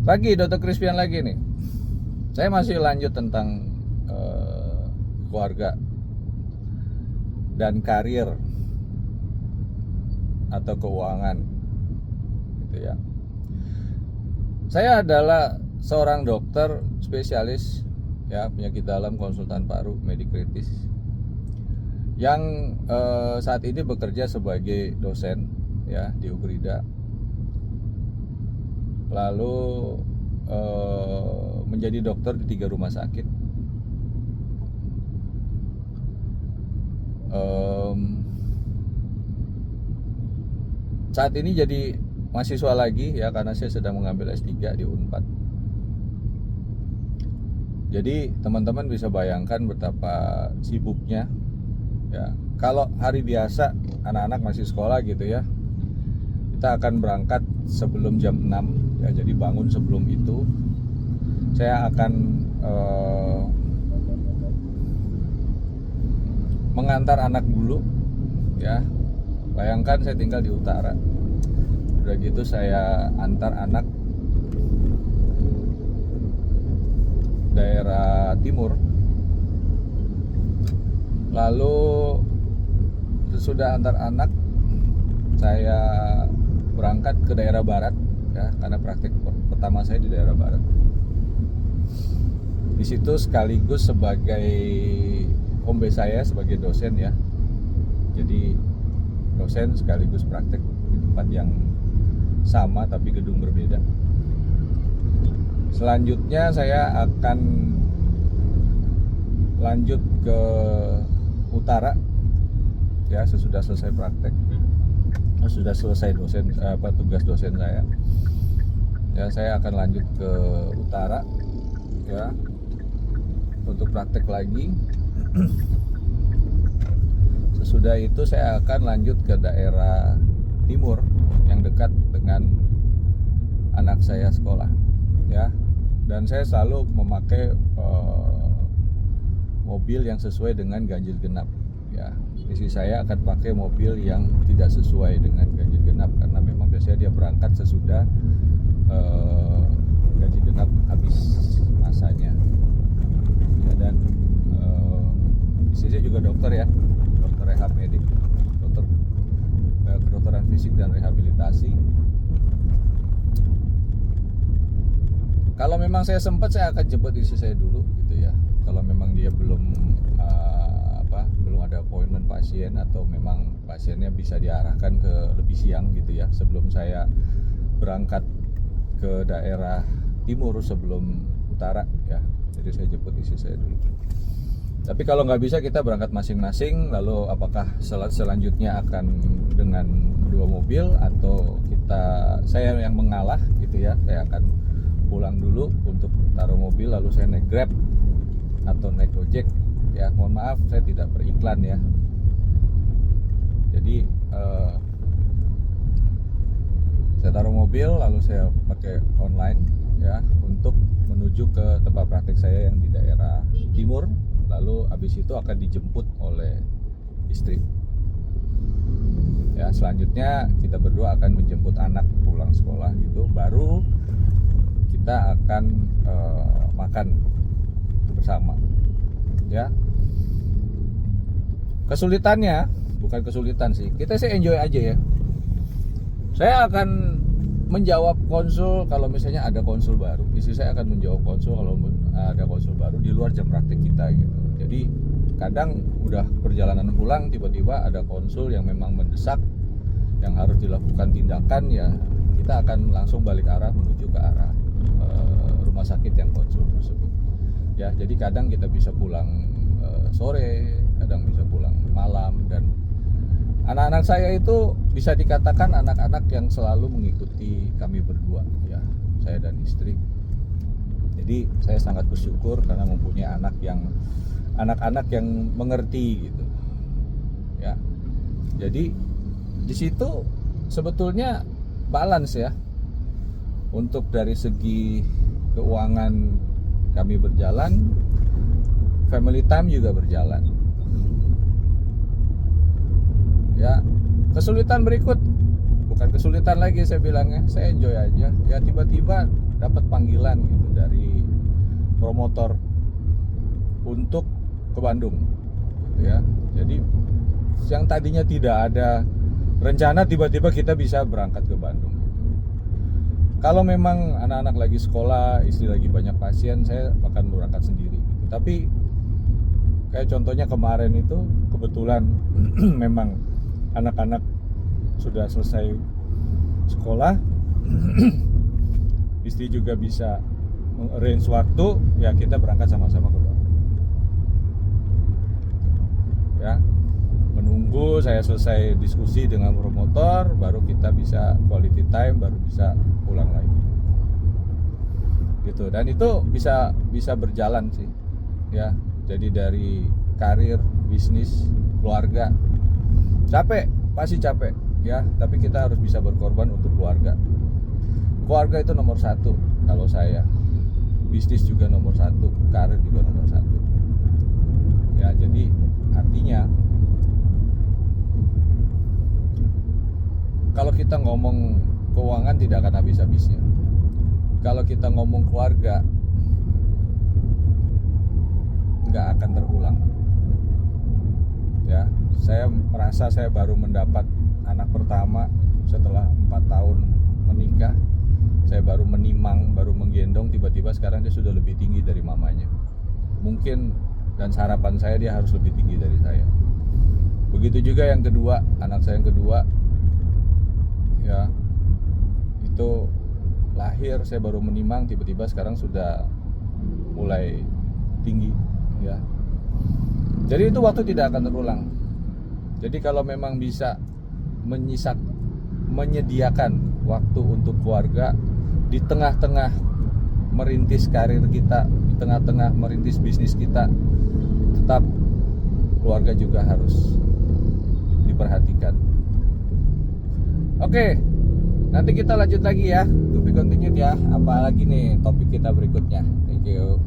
Pagi, Dr. Crispian lagi nih. Saya masih lanjut tentang keluarga dan karir atau keuangan, gitu ya. Saya adalah seorang dokter spesialis ya penyakit dalam, konsultan paru, medik kritis yang saat ini bekerja sebagai dosen ya di Ugrida. Lalu menjadi dokter di 3 rumah sakit. Saat ini jadi mahasiswa lagi ya, karena saya sedang mengambil S3 di Unpad. Jadi teman-teman bisa bayangkan betapa sibuknya ya. Kalau hari biasa anak-anak masih sekolah gitu ya, kita akan berangkat sebelum jam 6 ya, jadi bangun sebelum itu. Saya akan mengantar anak dulu ya. Bayangkan saya tinggal di utara, udah gitu saya antar anak daerah timur, lalu sesudah antar anak saya berangkat ke daerah barat ya, karena praktik pertama saya di daerah barat. Di situ sekaligus sebagai home base saya sebagai dosen ya. Jadi dosen sekaligus praktek di tempat yang sama tapi gedung berbeda. Selanjutnya saya akan lanjut ke utara ya, sesudah selesai praktek, sudah selesai tugas dosen saya ya. Saya akan lanjut ke utara ya untuk praktek lagi. Sesudah itu saya akan lanjut ke daerah timur yang dekat dengan anak saya sekolah ya. Dan saya selalu memakai mobil yang sesuai dengan ganjil genap ya. Istri saya akan pakai mobil yang tidak sesuai dengan ganjil genap, karena memang biasanya dia berangkat sesudah ganjil genap habis masanya ya. Dan istri saya juga dokter ya, dokter rehab medik, dokter kedokteran fisik dan rehabilitasi. Kalau memang saya sempat, saya akan jemput istri saya dulu gitu ya. Kalau memang dia belum ada appointment pasien, atau memang pasiennya bisa diarahkan ke lebih siang gitu ya, sebelum saya berangkat ke daerah timur sebelum utara ya. Jadi saya jemput istri saya dulu. Tapi kalau nggak bisa, kita berangkat masing-masing. Lalu apakah selanjutnya akan dengan 2 mobil, atau saya yang mengalah gitu ya, saya akan pulang dulu untuk taruh mobil, lalu saya naik Grab atau naik Gojek ya. Mohon maaf, saya tidak beriklan ya. Jadi saya taruh mobil, lalu saya pakai online ya untuk menuju ke tempat praktek saya yang di daerah timur. Lalu habis itu akan dijemput oleh istri ya. Selanjutnya kita berdua akan menjemput anak pulang sekolah gitu. Baru kita akan makan bersama ya. Kesulitannya, bukan kesulitan sih, kita sih enjoy aja ya. Saya akan menjawab konsul kalau misalnya ada konsul baru. Istri saya akan menjawab konsul kalau ada konsul baru di luar jam praktek kita gitu. Jadi kadang udah perjalanan pulang, tiba-tiba ada konsul yang memang mendesak, yang harus dilakukan tindakan ya, kita akan langsung balik arah menuju ke arah rumah sakit yang konsul tersebut ya. Jadi kadang kita bisa pulang sore, kadang bisa pulang malam. Dan anak-anak saya itu bisa dikatakan anak-anak yang selalu mengikuti kami berdua ya, saya dan istri. Jadi saya sangat bersyukur karena mempunyai anak-anak yang mengerti gitu ya. Jadi di situ sebetulnya balance ya. Untuk dari segi keuangan kami berjalan, family time juga berjalan ya. Kesulitan berikut, bukan kesulitan lagi saya bilangnya, saya enjoy aja ya. Tiba-tiba dapat panggilan gitu dari promotor untuk ke Bandung gitu ya. Jadi yang tadinya tidak ada rencana, tiba-tiba kita bisa berangkat ke Bandung. Kalau memang anak-anak lagi sekolah, istri lagi banyak pasien, saya akan berangkat sendiri gitu. Tapi kayak contohnya kemarin itu kebetulan memang anak-anak sudah selesai sekolah, istri juga bisa arrange waktu, ya kita berangkat sama-sama ke Bandung. Ya, menunggu saya selesai diskusi dengan promotor, baru kita bisa quality time, baru bisa pulang lagi. Gitu. Dan itu bisa berjalan sih. Ya, jadi dari karir, bisnis, keluarga. Capek, pasti capek, ya, tapi kita harus bisa berkorban untuk keluarga. Keluarga itu nomor satu kalau saya. Bisnis juga nomor satu, karir juga nomor satu. Ya, jadi artinya kalau kita ngomong keuangan tidak akan habis-habisnya. Kalau kita ngomong keluarga nggak akan terulang. Ya, saya merasa saya baru mendapat anak pertama setelah 4 tahun menikah. Saya baru menimang, baru menggendong, tiba-tiba sekarang dia sudah lebih tinggi dari mamanya. Mungkin dan harapan saya dia harus lebih tinggi dari saya. Begitu juga yang kedua, anak saya yang kedua, ya, itu lahir saya baru menimang, tiba-tiba sekarang sudah mulai tinggi, ya. Jadi itu waktu tidak akan terulang. Jadi kalau memang bisa menyediakan waktu untuk keluarga di tengah-tengah merintis karir kita, di tengah-tengah merintis bisnis kita, tetap keluarga juga harus diperhatikan. Oke, nanti kita lanjut lagi ya, to be continued ya. Apalagi nih topik kita berikutnya. Thank you.